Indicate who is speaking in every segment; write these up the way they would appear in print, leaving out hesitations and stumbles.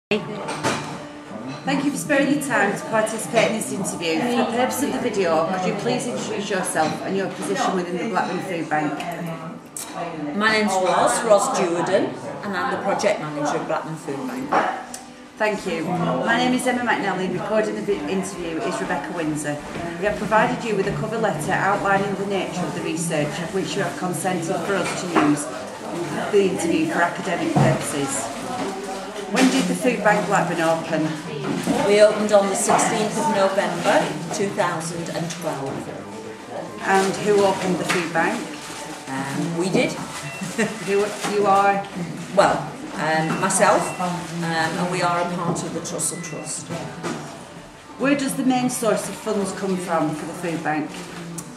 Speaker 1: Thank you for sparing your time to participate in this interview. For the purpose of the video, could you please introduce yourself and your position within the Blackburn Foodbank?
Speaker 2: My name's Ros Jordan, and I'm the project manager of Blackburn Foodbank.
Speaker 1: Thank you. My name is Emma Mcnally and recording the interview is Rebecca Winser. We have provided you with a cover letter outlining the nature of the research which you have consented for us to use the interview for academic purposes. When did the Foodbank Blackburn open?
Speaker 2: We opened on the 16th of November 2012.
Speaker 1: And who opened the Foodbank?
Speaker 2: We did.
Speaker 1: Who you are?
Speaker 2: Well, myself, and we are a part of the Trussell Trust.
Speaker 1: Where does the main source of funds come from for the Foodbank?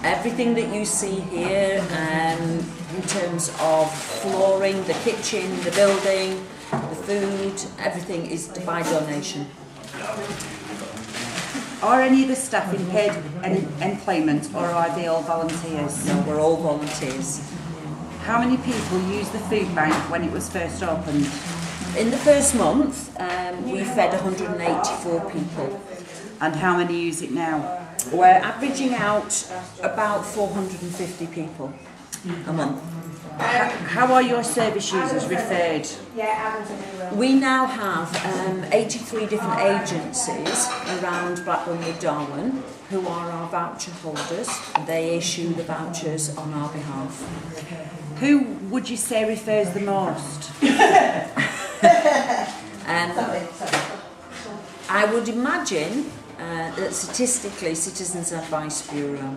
Speaker 2: Everything that you see here in terms of flooring, the kitchen, the building, the food, everything is by donation.
Speaker 1: Are any of the staff in paid employment or are they all volunteers?
Speaker 2: No, we're all volunteers.
Speaker 1: How many people used the Foodbank when it was first opened?
Speaker 2: In the first month, we fed 184 people.
Speaker 1: And how many use it now?
Speaker 2: We're averaging out about 450 people a month.
Speaker 1: How are your service users referred?
Speaker 2: We now have 83 different agencies around Blackburn with Darwin who are our voucher holders. They issue the vouchers on our behalf.
Speaker 1: Who would you say refers the most?
Speaker 2: I would imagine that statistically Citizens Advice Bureau.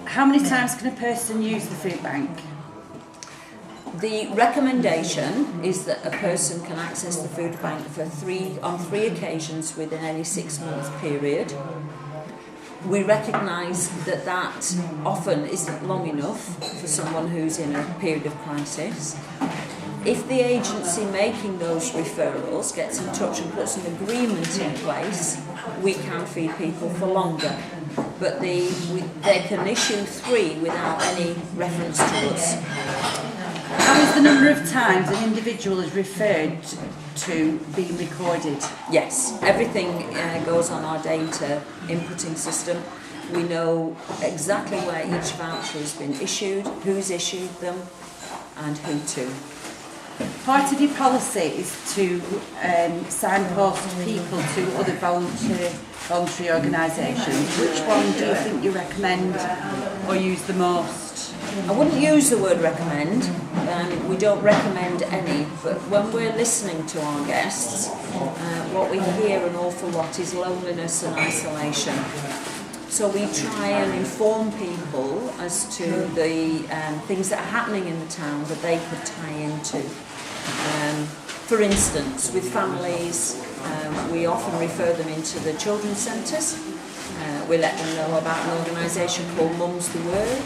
Speaker 1: How many times can a person use the Foodbank?
Speaker 2: The recommendation is that a person can access the food bank on three occasions within any 6-month period. We recognise that often isn't long enough for someone who's in a period of crisis. If the agency making those referrals gets in touch and puts an agreement in place, we can feed people for longer. But they can issue 3 without any reference to us.
Speaker 1: How is the number of times an individual is referred to being recorded?
Speaker 2: Yes, everything goes on our data inputting system. We know exactly where each voucher has been issued, who's issued them, and who to.
Speaker 1: Part of your policy is to signpost people to other voluntary organisations. Which one do you think you recommend or use the most?
Speaker 2: I wouldn't use the word recommend. We don't recommend any, but when we're listening to our guests, what we hear an awful lot is loneliness and isolation. So we try and inform people as to the things that are happening in the town that they could tie into. For instance, with families, we often refer them into the children's centres. We let them know about an organisation called Mum's the Word.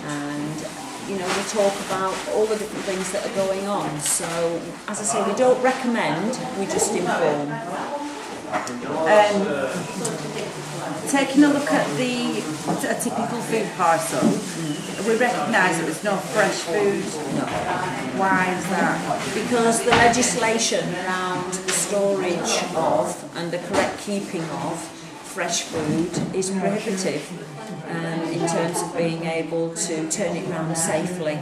Speaker 2: And we talk about all the different things that are going on. So, as I say, we don't recommend, we just inform.
Speaker 1: Taking a look at a typical food parcel, we recognise that there's no fresh food.
Speaker 2: No.
Speaker 1: Why is that?
Speaker 2: Because the legislation around the storage of and the correct keeping of fresh food is prohibitive in terms of being able to turn it round safely.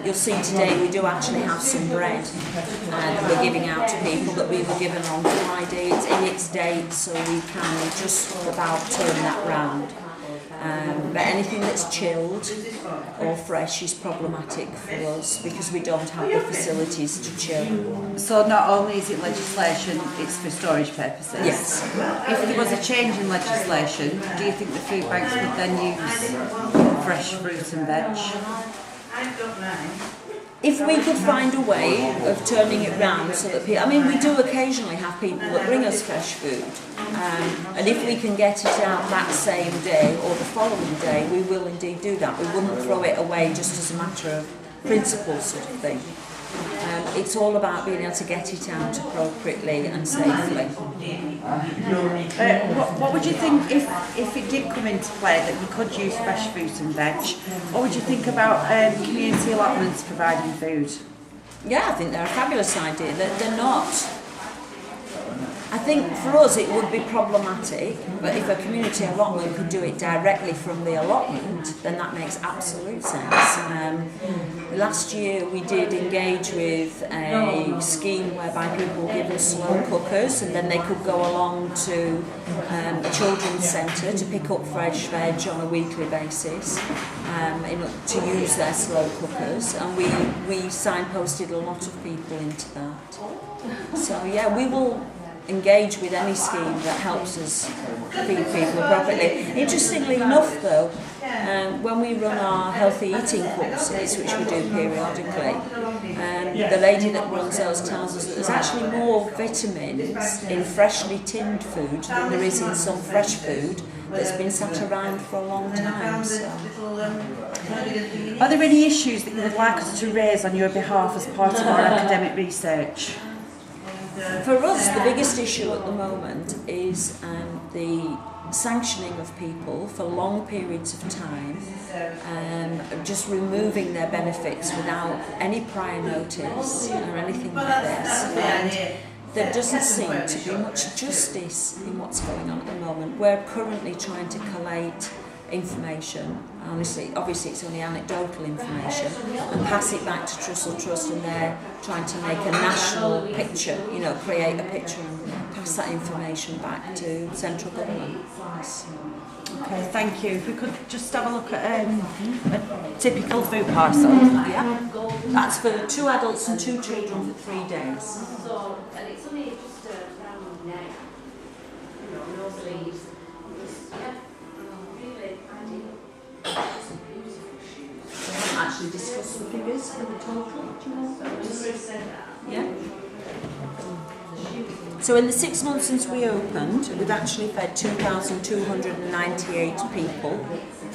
Speaker 2: You'll see today we do actually have some bread that we're giving out to people that we were given on Friday. It's in its date, so we can just about turn that round. But anything that's chilled or fresh is problematic for us because we don't have the facilities to chill.
Speaker 1: So not only is it legislation, it's for storage purposes?
Speaker 2: Yes.
Speaker 1: If there was a change in legislation, do you think the food banks would then use fresh fruit and veg?
Speaker 2: If we could find a way of turning it round so that people, we do occasionally have people that bring us fresh food, and if we can get it out that same day or the following day, we will indeed do that. We wouldn't throw it away just as a matter of principle sort of thing. It's all about being able to get it out appropriately and safely.
Speaker 1: What would you think if it did come into play that you could use fresh fruit and veg? What would you think about community allotments providing food?
Speaker 2: Yeah, I think they're a fabulous idea. They're not. I think for us it would be problematic, but if a community allotment could do it directly from the allotment, then that makes absolute sense. Last year we did engage with a scheme whereby people were given slow cookers, and then they could go along to a children's centre to pick up fresh veg on a weekly basis to use their slow cookers, and we signposted a lot of people into that. So yeah, we will engage with any scheme that helps us feed people appropriately. Interestingly enough though, when we run our healthy eating courses, which we do periodically, the lady that runs those tells us that there's actually more vitamins in freshly tinned food than there is in some fresh food that's been sat around for a long time. So.
Speaker 1: Are there any issues that you would like us to raise on your behalf as part of our academic research?
Speaker 2: For us, the biggest issue at the moment is the sanctioning of people for long periods of time, just removing their benefits without any prior notice or anything like this. And there doesn't seem to be much justice in what's going on at the moment. We're currently trying to collate information, obviously it's only anecdotal information, and pass it back to Trussell Trust, and they're trying to make a national picture, create a picture and pass that information back to central government.
Speaker 1: Okay, thank you. If we could just have a look at a typical food parcel.
Speaker 2: Yeah, that's for 2 adults and 2 children for 3 days.
Speaker 3: So, and it's only just around neck, no sleeves.
Speaker 2: Actually discuss the figures for the total, do you know? Yeah. So in the 6 months since we opened, we've actually fed 2,298 people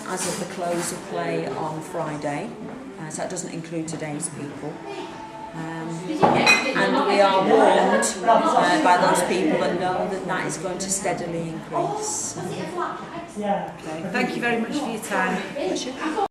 Speaker 2: as of the close of play on Friday. So that doesn't include today's people. And we are warned by those people that know that that is going to steadily increase.
Speaker 1: Okay. Thank you very much for your time.
Speaker 2: Pleasure.